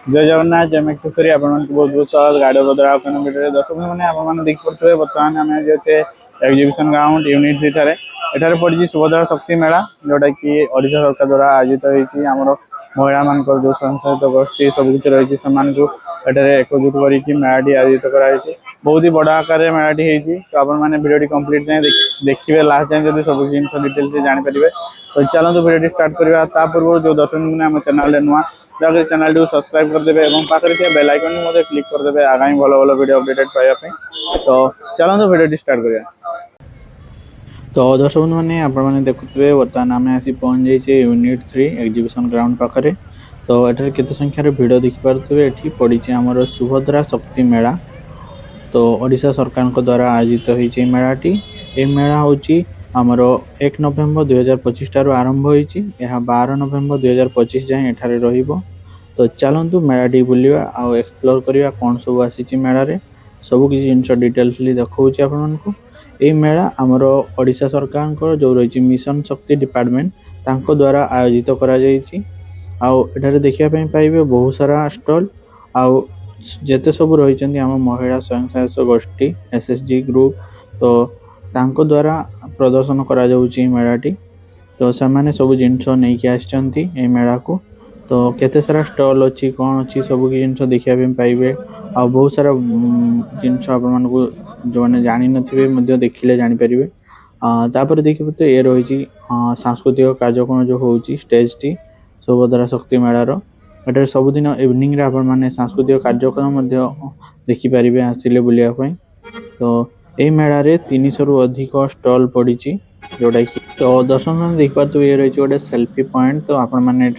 जय जगन्नाथ जय मेघेश्वरी आपण बहुत बहुत स्वागत गाड़ी बदला भिडियो दर्शक मैंने आप देखिए बर्तमान आम जे एग्जिबिशन ग्राउंड यूनिट थ्री एठार पड़ी सुभद्रा शक्ति मेला जोटा कि ओडिशा सरकार द्वारा आयोजित होती आमर महिला मान जो संसाधित गोष्ठी सबकि रही एकजुट कर मेलाटी आयोजित कराई बहुत ही बड़ आकार मेलाटी होती तो आपने भिडियो कंप्लीट जाए देखिए लास्ट जाए जब सब जिन डिटेल्स जानीपारे तो चलते भिडियो स्टार्ट करवा पूर्व जो दर्शक मैंने आम चैनल नुआ दया चैनल को सब्सक्राइब करदे और पाखे बेल आइकन क्लिक करदे आगामी भल भल वीडियो अपडेटेड पाइबा तो चलते भिडियो स्टार्ट करिया। तो दर्शक बंधु मैंने आपने देखुए बर्तमान आम आसी पहुँच जाइए यूनिट 3 एग्जिबिशन ग्राउंड पाखे तो ये केते संख्यार भिड़ देखिपे ये पड़ी आमर सुभद्रा शक्ति मेला तो ओडिशा सरकार द्वारा आयोजित होती मेलाटी ये मेला हूँ आमर 1 नवेम्बर 2025 ठार आरंभ होती 12 नवेम्बर 2025 जाए एठारे रहिबो तो चलतु मेलाटी बुलवा आउ एक्सप्लोर करवा कौन सब आसी मेलारे सब किसी जिन डिटेल्सली देखा आपको ये मेला आमर ओडिशा सरकार जो रही मिशन शक्ति डिपार्टमेंट तांको द्वारा आयोजित करा जायछि आउ एठारे देखिया पाइबे बहुत सारा स्टॉल आउ जेते सब रही आम महिला स्वयं सहायक गोष्ठी एसएचजी ग्रुप तो तांको द्वारा प्रदर्शन करा जाउछि मेलाटी तो से सब जिनस नहीं आसचंती ए मेला को तो केते सारा स्टॉल अच्छी कौन अच्छी सब जिनस देखिया पाइबे आ बहुत सारा जिनस आपको जो मैंने जानी नथिबे देखिले जानी परिबे तापर देखिए तो ये रही सांस्कृतिक कार्यक्रम जो होची स्टेज टी सुभद्रा शक्ति मेलार एटार सबुदिन इवनिंग रे आपण माने सांस्कृतिक कार्यक्रम देखिपारे आसिले बुलिया तो यही मेला रे 300 रु अधिक स्टॉल पड़ी जोटा कि तो दर्शक मैंने देखिए ये रही गोटे सेल्फी पॉइंट तो आपण मैंने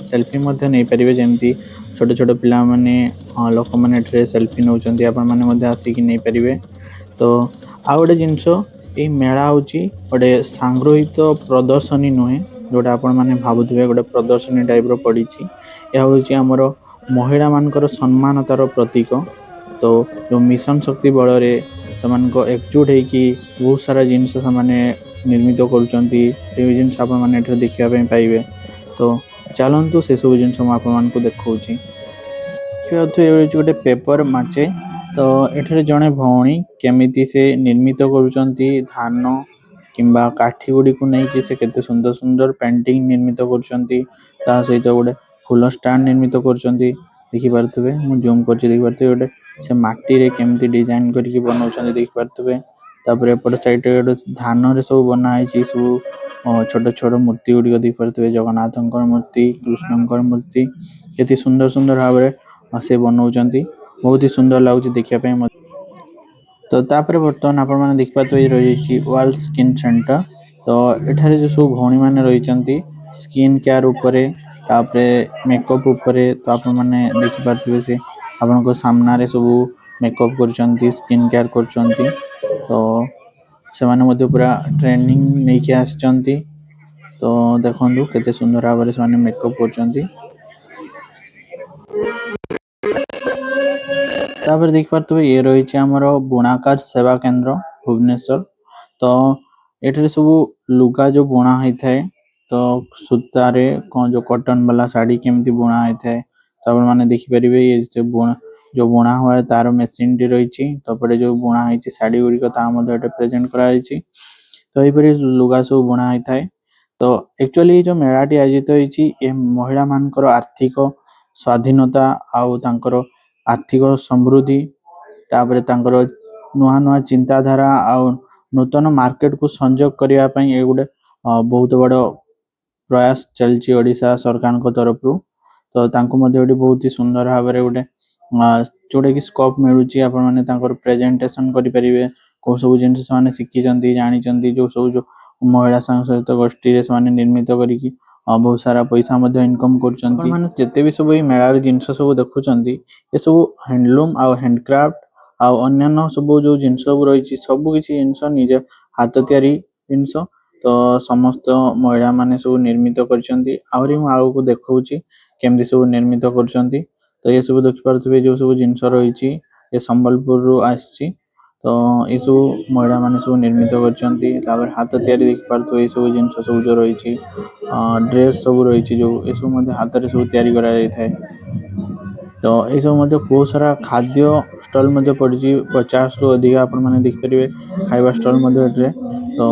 सेल्फी नहीं पारे जमी छोट छोट पिला माने लोक मैंने सेल्फी नौ आसिक नहीं पारे तो आउ गोटे जिनस ये मेला हूँ गोटे सांग्रहित प्रदर्शनी नुहे जोटा आपण मैंने भावुवे गोटे प्रदर्शनी टाइप पड़ी यह हूँ आमर महिला मानकर सम्मानतार प्रतीक तो जो मिशन शक्ति बल एकजुट होगी बहुत सारा जिनस निर्मित कर देखा पाइबे तो चलतु से सब जिन आपको देखा गोटे पेपर माचे तो ये जड़े भौणी केमिति से निर्मित करुँच धान किंबा काठी गुड़ी को नहीं से केते सुंदर सुंदर पेंटिंग निर्मित कर सहित गोटे फुल स्टार निर्मित कर देखिपे मुझे जूम कर देखिए गोटे से माटी रे केमती डिजाइन करके बनाऊँ देखिपे तापर एपट साइड धान रे सब बनाई सब छोट छोट मूर्ति गुड़िक देखिपे जगन्नाथ मूर्ति कृष्ण मूर्ति ये सुंदर सुंदर भाव में से बनाऊँ बहुत ही सुंदर लगुच देखा तो तापर बर्तमान आप देखिए रही वर्ल्ड स्किन सेंटर तो एठारे जो सब भौणी मैंने रही स्किन केयर उपरे तापरे मेकअप उपरे तो आप देखिपे से आपण सामने सब मेकअप कर स्किन केयर कर तो से पूरा ट्रेनिंग नहीं आसचंती तो देखो केते सुंदर भाव में मेकअप कर तापर देखिए ये रही आमर बुणाकार सेवा केंद्र भुवनेश्वर तो ये सब लुगा जो बुणा होता है तो सूतार कौन जो कॉटन वाला शाड़ी केमती बुणा होता है तो आप देखिपारे ये जो बुणा हुआ तार मेसीन टी रही तपटे जो बुणा होती शाड़ी गुड़िक प्रेजेंट कराई तो यहपरी लुगा सब बुणा होता है तो एक्चुअली जो मेलाटी आयोजित होती महिला मान आर्थिक स्वाधीनता आउ तांकर आर्थिक समृद्धि तापर तांकर नुआ नुआ चिंताधारा आउ नूतन मार्केट को संजोग करने ये गोटे बहुत बड़ प्रयास चलती ओडिशा सरकार तरफ तो बहुत ही सुंदर भाव में गोटे जोटा कि स्कोप मिलूँ प्रेजेंटेशन करें कौ सब जिन शिखी जानी जो सब जो महिला सहित गोष्ठी से निर्मित करके बहुत सारा पैसा इनकम करते भी सब मेलार जिन सब देखुं ये सब हैंडलूम आउ हैंडक्राफ्ट आउ अन्य सब जो जिन सब रही सब किसी जिन निज हाथ तैयारी जिनस तो समस्त महिला माने सब निर्मित कर देखा केमती सब निर्मित कर तो ये सब देखिपे जो सब जिनस रही ये संबलपुर रु आसी तो ये सब महिला माने सब निर्मित कर हाथ तैयारी देखिपे ये सब जिन सब जो रही ड्रेस सब रही जो ये सब हाथ में सब तैयारी करा जाए। तो ये सब बहुत सारा खाद्य स्टल पड़ी 50 रु अधिक आपने देखिए खाଇବା स्टल तो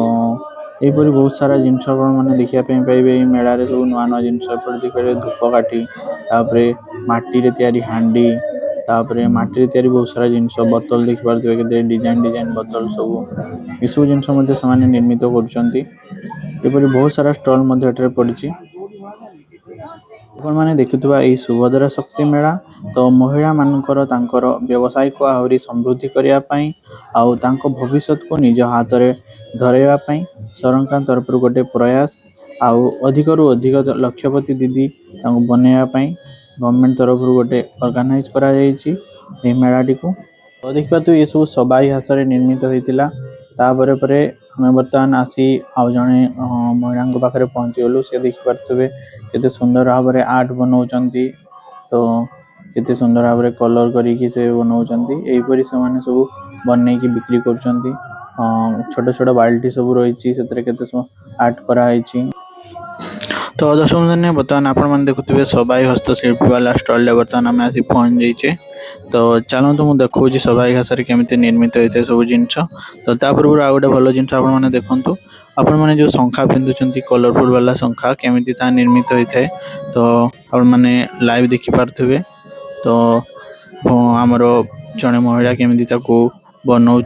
यहपरी बहुत सारा जिनस मैंने देखापी पाइबे मेलार सब नुआ नुआ जिन देखिए धूपकाठी माटी तैयारी हांडी माटी तैयारी बहुत सारा जिनस बोतल देखिए डिजाइन डिजाइन बोतल सब ये सब जिनस निर्मित कर बहुत सारा स्टल पड़ी आपने देखुवा यही सुभद्रा शक्ति मेला तो महिला मानकर व्यवसायिक आहरी समृद्धि करने भविष्य को निज हाथ में धरवाई सरकार तरफ गोटे प्रयास आउ अधिक रु अधिक लक्षपति दीदी बनवाई गवर्नमेंट तरफ गोटे ऑर्गेनाइज करा मेलाटी को तो देखा तो ये सब सबाई हास निर्मित होता तापर पर हमें बर्तमान आसी आउ जड़े महिला पाखे पहुँचीगलु सी देखिपे केते सुंदर भाव में आर्ट बनाऊँ तो केते सुंदर भाव में कलर करी से बनाऊँ यहीपरी से सब बन बिक्री कर छोट छोट बाल्टी सब रही आर्ट कराई तो दर्शक बंधु बर्तमान आपण देखुए सबाई हस्तशिल्पी वाला स्टल बर्तमान आम आसी पहुँच जाइए तो चलते मुझे देखा सबाई घास केमी निर्मित होता है सब जिन तो पूर्व आउ गए भल जिन आपने देखूँ आपण मैंने जो शंखा पिंधुंट कलरफुल वाला शंखा केमी निर्मित होता है तो आपने लाइव देखिपे तो आमर जड़े महिला केमी बनाऊँ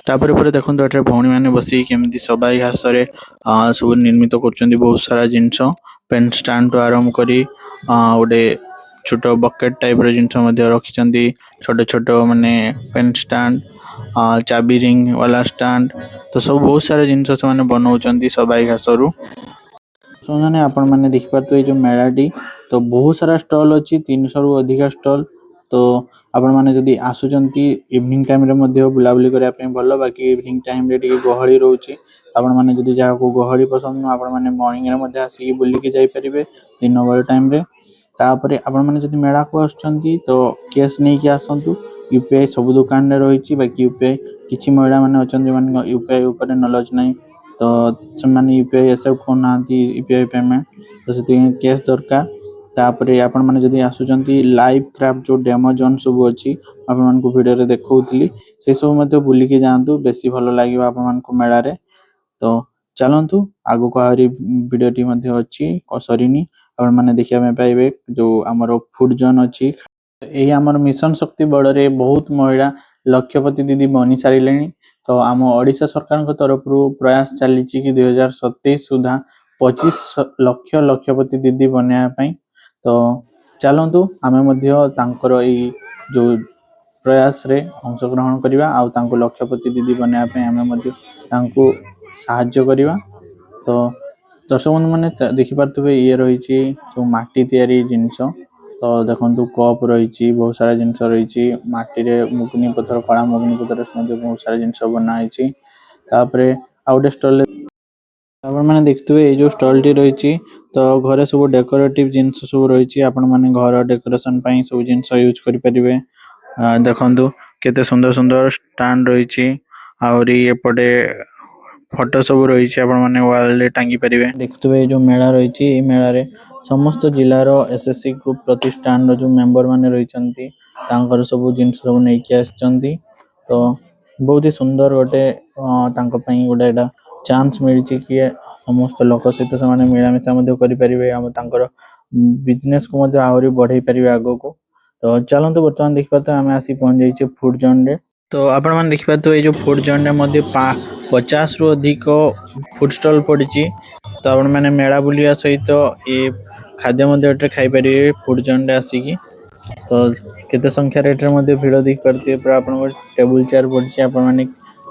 तापर पर देखो ये भौणी मैंने बस केमी सबाई घास सब निर्मित कर बहुत सारा जिनस पेन स्टाण्ड आरंभ करी गोटे छोट बकेट टाइप जिनस रखी छोट छोट माने पेन स्टाण्ड चाबी रिंग वाला स्टाण्ड तो सब बहुत सारा जिनस से बनाऊँ सबाई घास रु मैंने आपण मैंने देखिपे जो मेलाटी तो बहुत सारा स्टल अच्छी 300 रु अधिक स्टल तो आपण मैंने जदि आसुंच इवनिंग टाइम बुलाबुली करने भल बाकी इवनिंग टाइम रे गहली रोचे आपण मैंने जदि जहाँ को गहली पसंद नुह आपण मैंने मॉर्निंग रे आसिक बुलिकी जापर दिन बेल टाइम रे तापर आपण मैंने जदि मेला को आसुंच तो कैश नहीं कि आसतु यूपीआई सब दुकान में रही बाकी यूपीआई किसी महिला मैंने अच्छा यूपीआई उपर नॉलेज नहीं तो से यूपीआई एक्सेप्ट करना यूपीआई पेमेंट तो से कैश दरकार तापर आपण मैंने जदि आसुंच लाइव क्राफ्ट जो डेमो जोन सब अच्छी आपण वीडियो देखी से सब बुलिकी जातु बेसी भल लगे आपण मेला तो चलतु आगु को आहरी वीडियोटी अच्छी सरनी आपण मैंने देखा पाइबे जो आमर फूड जोन अच्छी यही आमर मिशन शक्ति बड़े बहुत महिला लक्षपति दीदी बनी सारे तो आम ओडिशा सरकार तरफ प्रयास चली कि 2027 सुधा 25 लक्ष लक्षपति दीदी बनवाई तो चलतु आम जो प्रयास रे अंशग्रहण करवा आउ लक्षपति दीदी बनवाई आम साहाय्य करवा तो दर्शक बंधु मैंने देखिपे ये रही जो माटी तैयारी जिनस तो देखो कप रही बहुत सारा जिनस रही माटी मुगनी पथर कला मुगनी पथर बहुत सारा जिनस बनाई आउटे स्टल मैंने देखते ये जो स्टल टी रही तो घरे सब डेकोरेटिव जिनस सब रही मैंने घर डेकोरेशन सब जिनस यूज करें देखु केते सुंदर सुंदर स्टैंड रही आहरी एपटे फोटो सब रही मैंने वाल टांगी पारे देखुए जो मेला रही मेला रे समस्त जिलार एसएससी ग्रुप प्रतिष्ठान जो मेंबर माने रही सब जिन सब नहीं तो बहुत ही सुंदर गोटे गोटे चांस मिली कि समस्त लोक सहित से मिलामिशा करें बिजनेस को आहरी बढ़े पारे आग को तो चलते बर्तमान देखिए आम आसी पहुंच जाइए फूड जोन रे तो आपण मैंने देखिए तो ये जो फूड जोन रे 50 रु अधिक फूड स्टॉल पड़ी तो आपण मैंने मेला बुलिया सहित ये खाद्य खाईपर फूड जोन रे आसिकी तो केते संख्या रेट रे भिड़ देख पारे टेबुल चेयर पड़ी आपने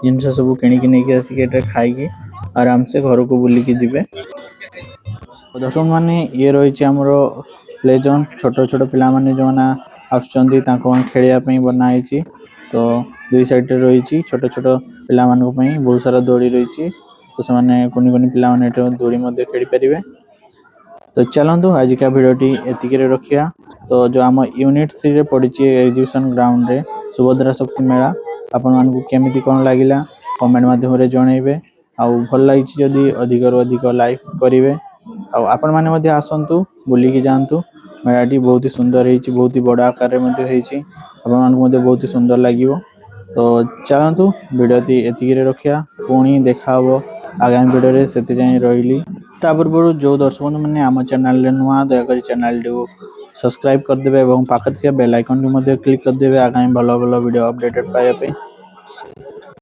जिन सब किणिक नहीं आसिक खाई आराम से घर को बुलिकी जीवे दर्शक मैंने ये रही आमर प्ले जोन छोट छोट पिला माने जो आसुँच खेलने बनाई तो दुई साइड रही छोट छोट पिला बहुत सारा दोड़ी रही तो से कुनि कुनि पिला दोड़ी खेली पारे तो चलतु आज का भिडटी एतिक रखा तो जो आम यूनिट 3 रे पड़ी एग्जीबिशन ग्राउंड रे सुभद्रा शक्ति मेला आपण मानकु केमिति कोन लागिला कमेंट माध्यम रे जणैबे आउ भल लागिछि जदी अधिक रु अधिक लाइक करिवे आउ आपण माने मध्ये आसंतु बुलिकी जानतु मेलाटी बहुत ही सुंदर होती बहुत ही बड़ा आकार में आपको बहुत ही सुंदर लगे। तो चलतु भिडटी एतिक रखा पुणी देखा आगामी भिडियो से रही पूर्व जो दर्शक बंधु मैंने आम चैनल नुआ दयाकोरी चैनल टी सब्सक्राइब करदे और पाखे बेल आइकन क्लिक करदे आगामी भल भल वीडियो अपडेटेड पाइबा।